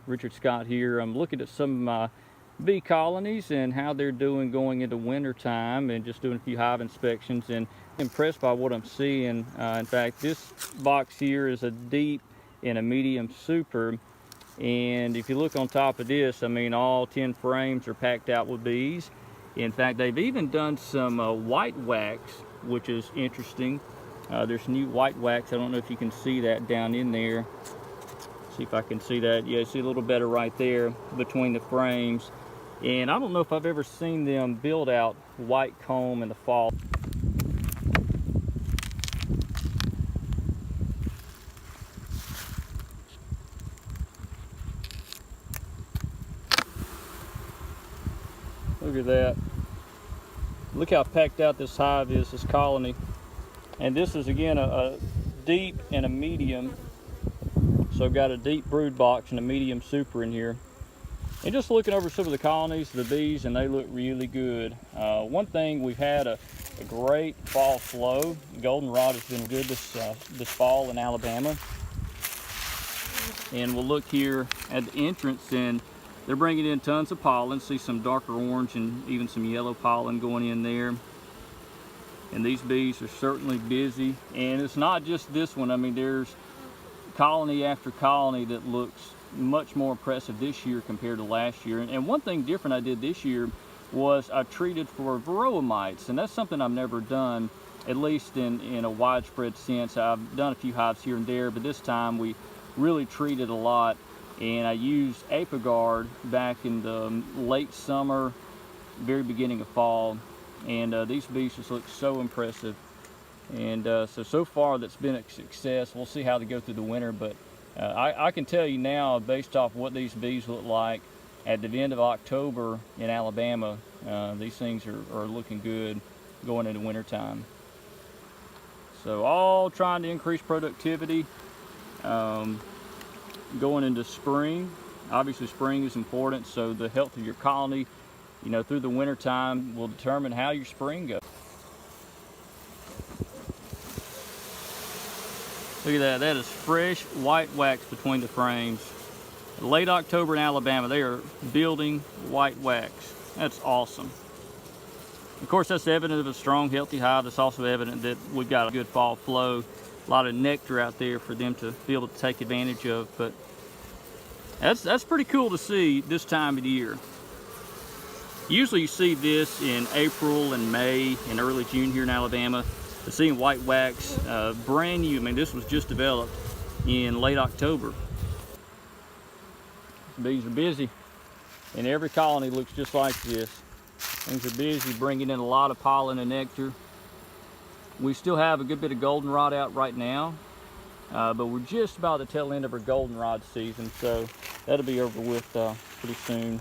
Richard Scott here. I'm looking at some of my bee colonies and how they're doing going into winter time, and just doing a few hive inspections, and impressed by what I'm seeing. In fact, this box here is a deep and a medium super, and if you look on top of this, I mean, all 10 frames are packed out with bees. In fact, they've even done some white wax, which is interesting. There's new white wax. I don't know if you can see that down in there. See if I can see that. Yeah, see a little better right there between the frames. And I don't know if I've ever seen them build out white comb in the fall. Look at that. Look how packed out this hive is, this colony. And this is again a deep and a medium. So I've got a deep brood box and a medium super in here. And just looking over some of the colonies, the bees, and they look really good. One thing, we've had a great fall flow. Goldenrod has been good this fall in Alabama. And we'll look here at the entrance, and they're bringing in tons of pollen. See some darker orange and even some yellow pollen going in there. And these bees are certainly busy. And it's not just this one. I mean, there's colony after colony that looks much more impressive this year compared to last year. And one thing different I did this year was I treated for varroa mites, and that's something I've never done, at least in a widespread sense. I've done a few hives here and there, but this time we really treated a lot. And I used Apiguard back in the late summer, very beginning of fall, and these bees just look so impressive. And so far that's been a success. We'll see how they go through the winter, but I can tell you now, based off what these bees look like at the end of October in Alabama, these things are looking good going into winter time. So all trying to increase productivity going into spring. Obviously spring is important, so the health of your colony, you know, through the winter time will determine how your spring goes. Look at that, that is fresh white wax between the frames. Late October in Alabama, they are building white wax. That's awesome. Of course, that's evident of a strong, healthy hive. It's also evident that we've got a good fall flow, a lot of nectar out there for them to be able to take advantage of. But that's pretty cool to see this time of the year. Usually you see this in April and May and early June here in Alabama. But seeing white wax, brand new, I mean, this was just developed in late October. Bees are busy, and every colony looks just like this. Things are busy, bringing in a lot of pollen and nectar. We still have a good bit of goldenrod out right now, but we're just about the tail end of our goldenrod season, so that'll be over with pretty soon.